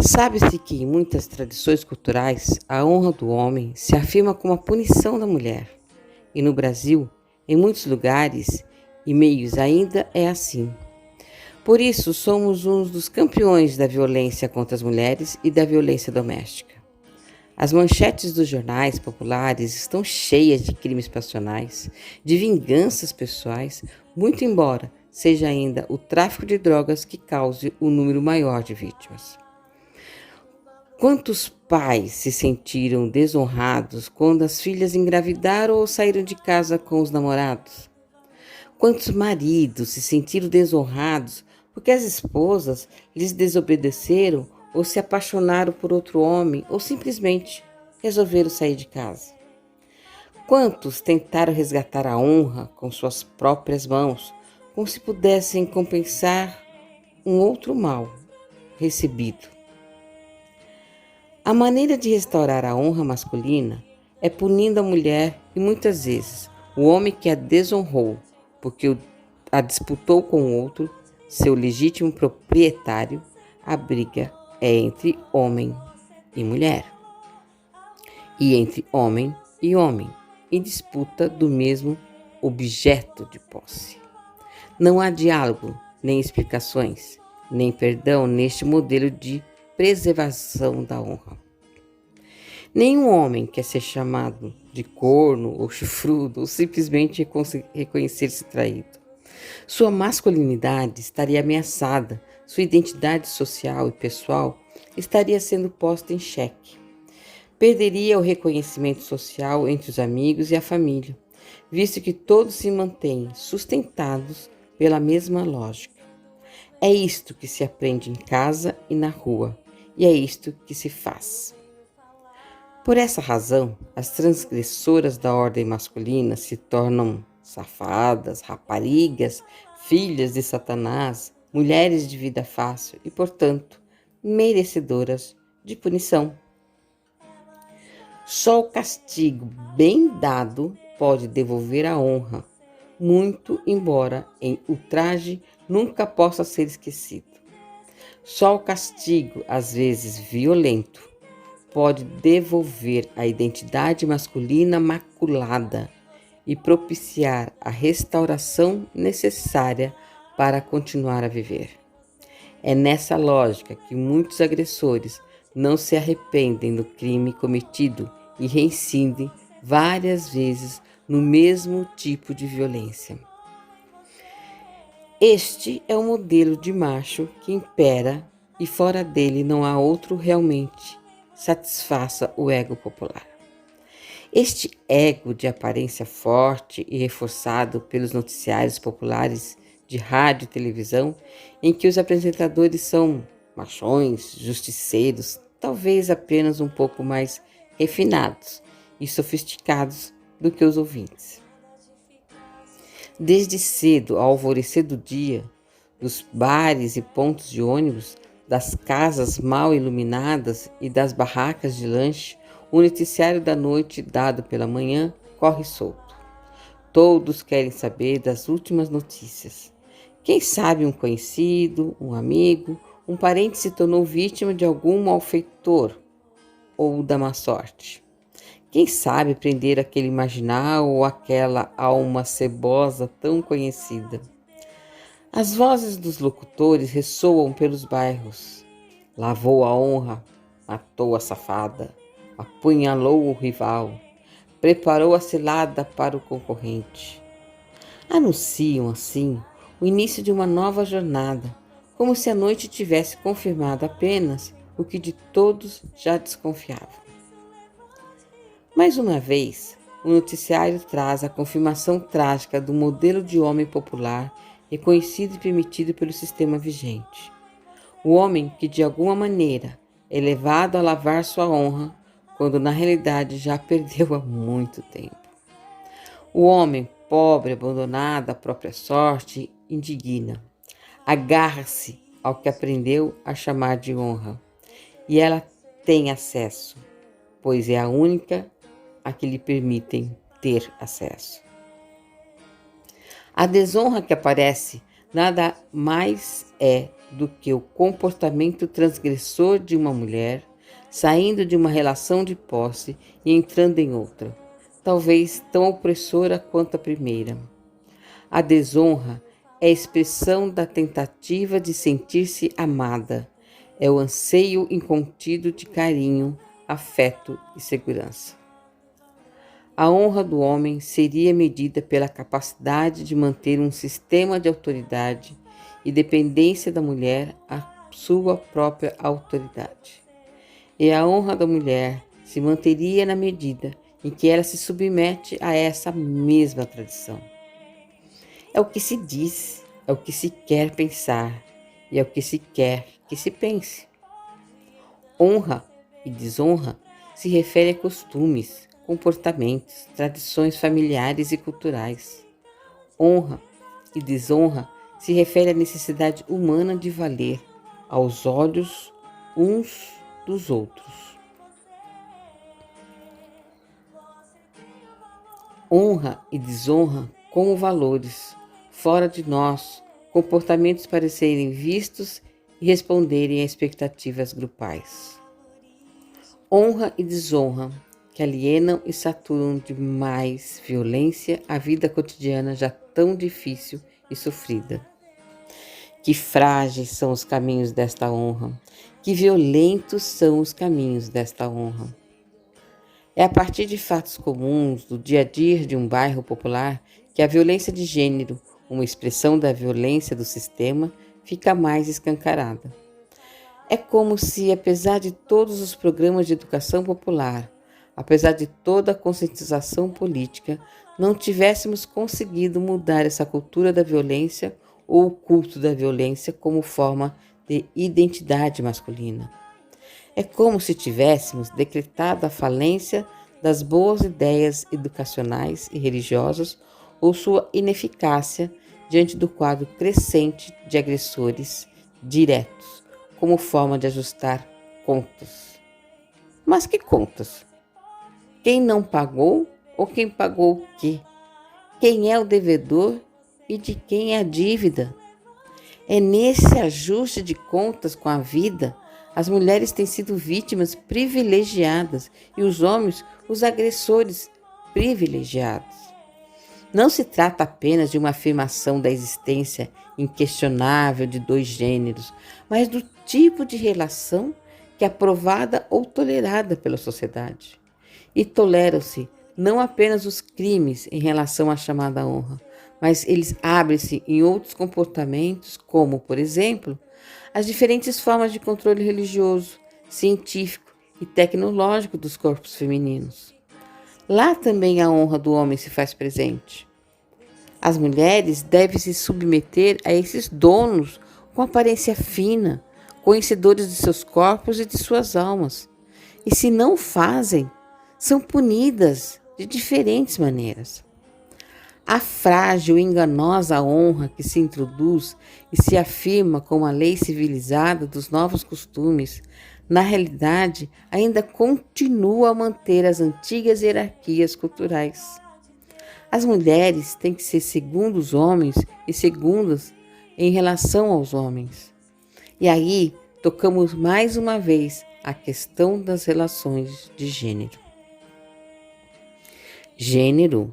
Sabe-se que em muitas tradições culturais a honra do homem se afirma como a punição da mulher. E no Brasil, em muitos lugares e meios ainda é assim. Por isso, somos um dos campeões da violência contra as mulheres e da violência doméstica. As manchetes dos jornais populares estão cheias de crimes passionais, de vinganças pessoais, muito embora seja ainda o tráfico de drogas que cause o número maior de vítimas. Quantos pais se sentiram desonrados quando as filhas engravidaram ou saíram de casa com os namorados? Quantos maridos se sentiram desonrados porque as esposas lhes desobedeceram ou se apaixonaram por outro homem ou simplesmente resolveram sair de casa? Quantos tentaram resgatar a honra com suas próprias mãos, como se pudessem compensar um outro mal recebido? A maneira de restaurar a honra masculina é punindo a mulher e muitas vezes o homem que a desonrou porque a disputou com outro, seu legítimo proprietário. A briga é entre homem e mulher, e entre homem, em disputa do mesmo objeto de posse. Não há diálogo, nem explicações, nem perdão neste modelo de preservação da honra. Nenhum homem quer ser chamado de corno ou chifrudo ou simplesmente reconhecer-se traído. Sua masculinidade estaria ameaçada, sua identidade social e pessoal estaria sendo posta em xeque. Perderia o reconhecimento social entre os amigos e a família, visto que todos se mantêm sustentados pela mesma lógica. É isto que se aprende em casa e na rua, e é isto que se faz. Por essa razão, as transgressoras da ordem masculina se tornam safadas, raparigas, filhas de Satanás, mulheres de vida fácil e, portanto, merecedoras de punição. Só o castigo bem dado pode devolver a honra, muito embora em ultraje nunca possa ser esquecido. Só o castigo, às vezes violento, pode devolver a identidade masculina maculada e propiciar a restauração necessária para continuar a viver. É nessa lógica que muitos agressores não se arrependem do crime cometido e reincidem várias vezes no mesmo tipo de violência. Este é o modelo de macho que impera e fora dele não há outro realmente satisfaça o ego popular. Este ego de aparência forte e reforçado pelos noticiários populares de rádio e televisão, em que os apresentadores são machões, justiceiros, talvez apenas um pouco mais refinados e sofisticados do que os ouvintes. Desde cedo, ao alvorecer do dia, dos bares e pontos de ônibus, das casas mal iluminadas e das barracas de lanche, o noticiário da noite dado pela manhã corre solto. Todos querem saber das últimas notícias. Quem sabe um conhecido, um amigo, um parente se tornou vítima de algum malfeitor ou da má sorte. Quem sabe prender aquele marginal ou aquela alma cebosa tão conhecida. As vozes dos locutores ressoam pelos bairros. Lavou a honra, matou a safada, apunhalou o rival, preparou a cilada para o concorrente. Anunciam, assim, o início de uma nova jornada, como se a noite tivesse confirmado apenas o que de todos já desconfiavam. Mais uma vez, o noticiário traz a confirmação trágica do modelo de homem popular reconhecido e permitido pelo sistema vigente. O homem que, de alguma maneira, é levado a lavar sua honra, quando na realidade já perdeu há muito tempo. O homem pobre, abandonado à própria sorte, indigna. Agarra-se ao que aprendeu a chamar de honra, e ela tem acesso, pois é a única a que lhe permitem ter acesso. A desonra que aparece nada mais é do que o comportamento transgressor de uma mulher saindo de uma relação de posse e entrando em outra, talvez tão opressora quanto a primeira. A desonra é a expressão da tentativa de sentir-se amada, é o anseio incontido de carinho, afeto e segurança. A honra do homem seria medida pela capacidade de manter um sistema de autoridade e dependência da mulher à sua própria autoridade. E a honra da mulher se manteria na medida em que ela se submete a essa mesma tradição. É o que se diz, é o que se quer pensar e é o que se quer que se pense. Honra e desonra se refere a costumes, comportamentos, tradições familiares e culturais. Honra e desonra se refere à necessidade humana de valer aos olhos uns dos outros. Honra e desonra como valores, fora de nós, comportamentos para serem vistos e responderem a expectativas grupais. Honra e desonra que alienam e saturam de mais violência a vida cotidiana já tão difícil e sofrida. Que frágeis são os caminhos desta honra, que violentos são os caminhos desta honra. É a partir de fatos comuns do dia a dia de um bairro popular que a violência de gênero, uma expressão da violência do sistema, fica mais escancarada. É como se, apesar de todos os programas de educação popular, apesar de toda a conscientização política, não tivéssemos conseguido mudar essa cultura da violência ou o culto da violência como forma de identidade masculina. É como se tivéssemos decretado a falência das boas ideias educacionais e religiosas ou sua ineficácia diante do quadro crescente de agressores diretos, como forma de ajustar contas. Mas que contas? Quem não pagou ou quem pagou o quê? Quem é o devedor e de quem é a dívida? É nesse ajuste de contas com a vida, as mulheres têm sido vítimas privilegiadas e os homens os agressores privilegiados. Não se trata apenas de uma afirmação da existência inquestionável de dois gêneros, mas do tipo de relação que é aprovada ou tolerada pela sociedade. E toleram-se não apenas os crimes em relação à chamada honra, mas eles abrem-se em outros comportamentos, como, por exemplo, as diferentes formas de controle religioso, científico e tecnológico dos corpos femininos. Lá também a honra do homem se faz presente. As mulheres devem se submeter a esses donos com aparência fina, conhecedores de seus corpos e de suas almas. E se não o fazem, são punidas de diferentes maneiras. A frágil e enganosa honra que se introduz e se afirma como a lei civilizada dos novos costumes, na realidade, ainda continua a manter as antigas hierarquias culturais. As mulheres têm que ser segundo os homens e segundas em relação aos homens. E aí, tocamos mais uma vez a questão das relações de gênero. Gênero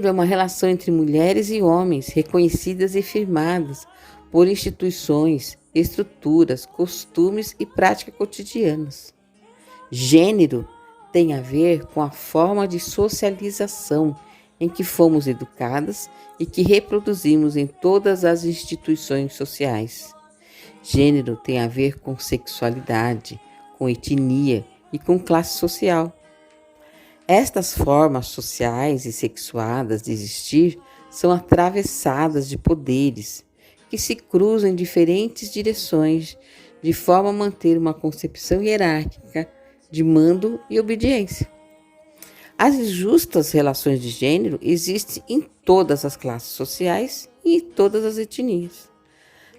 é uma relação entre mulheres e homens reconhecidas e firmadas por instituições, estruturas, costumes e práticas cotidianas. Gênero tem a ver com a forma de socialização em que fomos educadas e que reproduzimos em todas as instituições sociais. Gênero tem a ver com sexualidade, com etnia e com classe social. Estas formas sociais e sexuadas de existir são atravessadas de poderes que se cruzam em diferentes direções de forma a manter uma concepção hierárquica de mando e obediência. As injustas relações de gênero existem em todas as classes sociais e em todas as etnias.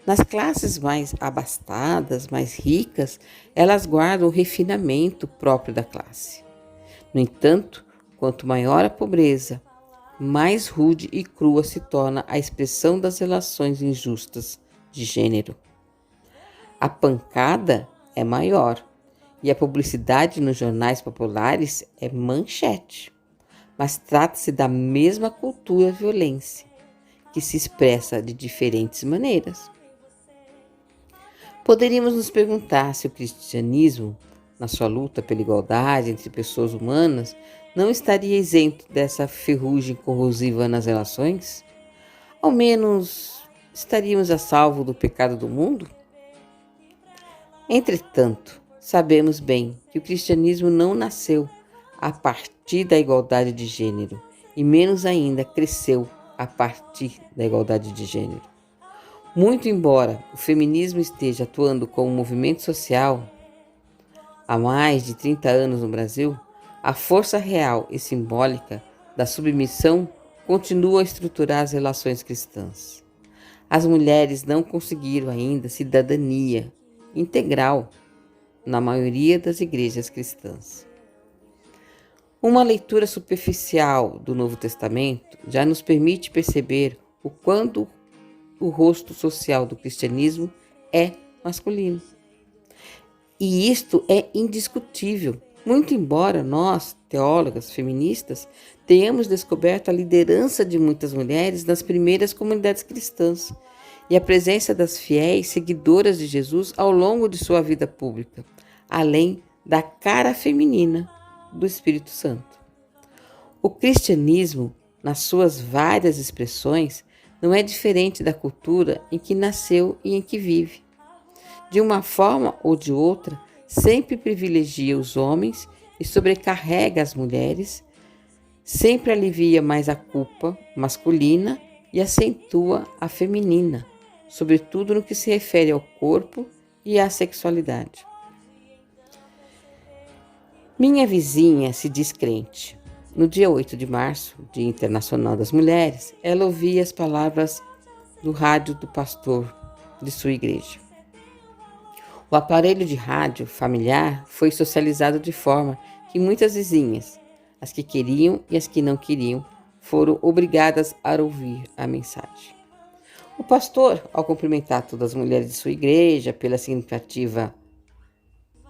Nas classes mais abastadas, mais ricas, elas guardam o refinamento próprio da classe. No entanto, quanto maior a pobreza, mais rude e crua se torna a expressão das relações injustas de gênero. A pancada é maior e a publicidade nos jornais populares é manchete, mas trata-se da mesma cultura violência, que se expressa de diferentes maneiras. Poderíamos nos perguntar se o cristianismo, na sua luta pela igualdade entre pessoas humanas, não estaria isento dessa ferrugem corrosiva nas relações? Ao menos estaríamos a salvo do pecado do mundo? Entretanto, sabemos bem que o cristianismo não nasceu a partir da igualdade de gênero e menos ainda cresceu a partir da igualdade de gênero. Muito embora o feminismo esteja atuando como movimento social há mais de 30 anos no Brasil, a força real e simbólica da submissão continua a estruturar as relações cristãs. As mulheres não conseguiram ainda cidadania integral na maioria das igrejas cristãs. Uma leitura superficial do Novo Testamento já nos permite perceber o quanto o rosto social do cristianismo é masculino. E isto é indiscutível, muito embora nós, teólogas feministas, tenhamos descoberto a liderança de muitas mulheres nas primeiras comunidades cristãs e a presença das fiéis seguidoras de Jesus ao longo de sua vida pública, além da cara feminina do Espírito Santo. O cristianismo, nas suas várias expressões, não é diferente da cultura em que nasceu e em que vive. De uma forma ou de outra, sempre privilegia os homens e sobrecarrega as mulheres, sempre alivia mais a culpa masculina e acentua a feminina, sobretudo no que se refere ao corpo e à sexualidade. Minha vizinha se diz crente. No dia 8 de março, Dia Internacional das Mulheres, ela ouvia as palavras do rádio do pastor de sua igreja. O aparelho de rádio familiar foi socializado de forma que muitas vizinhas, as que queriam e as que não queriam, foram obrigadas a ouvir a mensagem. O pastor, ao cumprimentar todas as mulheres de sua igreja pela significativa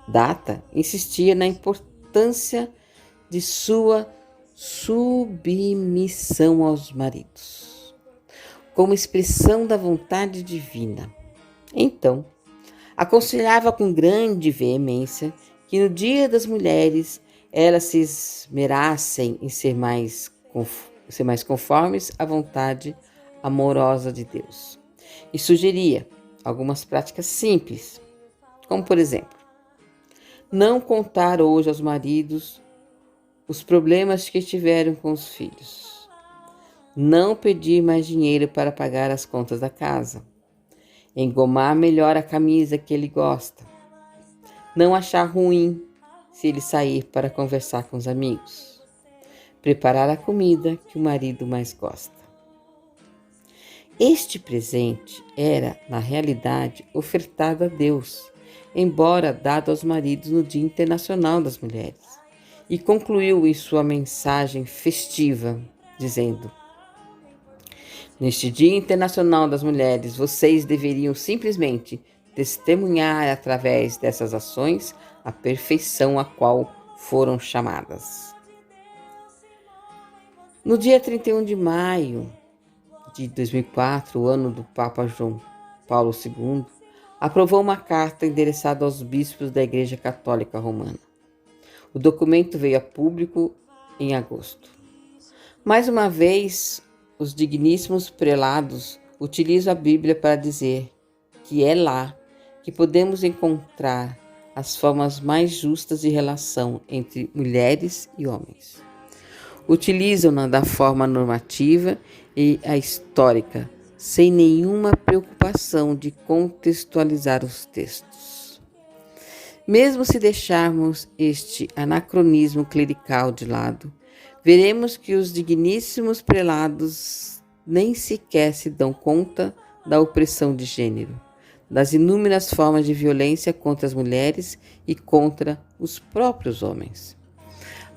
data, insistia na importância de sua submissão aos maridos, como expressão da vontade divina. Então, aconselhava com grande veemência que no Dia das Mulheres elas se esmerassem em ser mais conformes à vontade amorosa de Deus. E sugeria algumas práticas simples, como por exemplo, não contar hoje aos maridos os problemas que tiveram com os filhos, não pedir mais dinheiro para pagar as contas da casa, engomar melhor a camisa que ele gosta, não achar ruim se ele sair para conversar com os amigos, preparar a comida que o marido mais gosta. Este presente era, na realidade, ofertado a Deus, embora dado aos maridos no Dia Internacional das Mulheres, e concluiu em sua mensagem festiva, dizendo: neste Dia Internacional das Mulheres, vocês deveriam simplesmente testemunhar através dessas ações a perfeição a qual foram chamadas. No dia 31 de maio de 2004, o ano do Papa João Paulo II, aprovou uma carta endereçada aos bispos da Igreja Católica Romana. O documento veio a público em agosto. Mais uma vez, os digníssimos prelados utilizam a Bíblia para dizer que é lá que podemos encontrar as formas mais justas de relação entre mulheres e homens. Utilizam-na da forma normativa e a histórica, sem nenhuma preocupação de contextualizar os textos. Mesmo se deixarmos este anacronismo clerical de lado, veremos que os digníssimos prelados nem sequer se dão conta da opressão de gênero, das inúmeras formas de violência contra as mulheres e contra os próprios homens.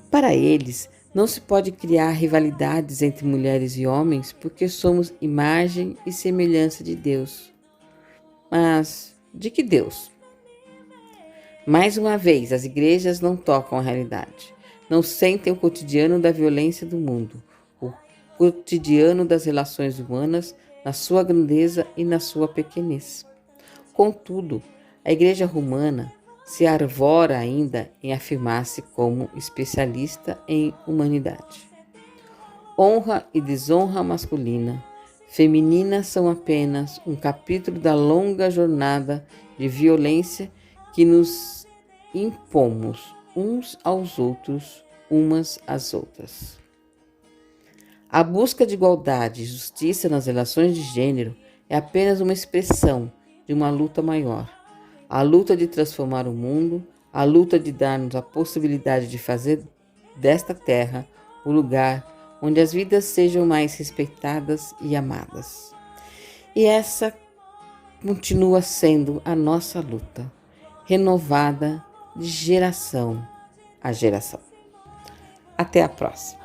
Para eles, Não se pode criar rivalidades entre mulheres e homens porque somos imagem e semelhança de Deus. Mas de que Deus? Mais uma vez, as igrejas não tocam a realidade. Não sentem o cotidiano da violência do mundo, o cotidiano das relações humanas, na sua grandeza e na sua pequenez. Contudo, a Igreja Romana se arvora ainda em afirmar-se como especialista em humanidade. Honra e desonra masculina, feminina são apenas um capítulo da longa jornada de violência que nos impomos uns aos outros, umas às outras. A busca de igualdade e justiça nas relações de gênero é apenas uma expressão de uma luta maior. A luta de transformar o mundo, a luta de dar-nos a possibilidade de fazer desta terra o lugar onde as vidas sejam mais respeitadas e amadas. E essa continua sendo a nossa luta, renovada de geração a geração. Até a próxima.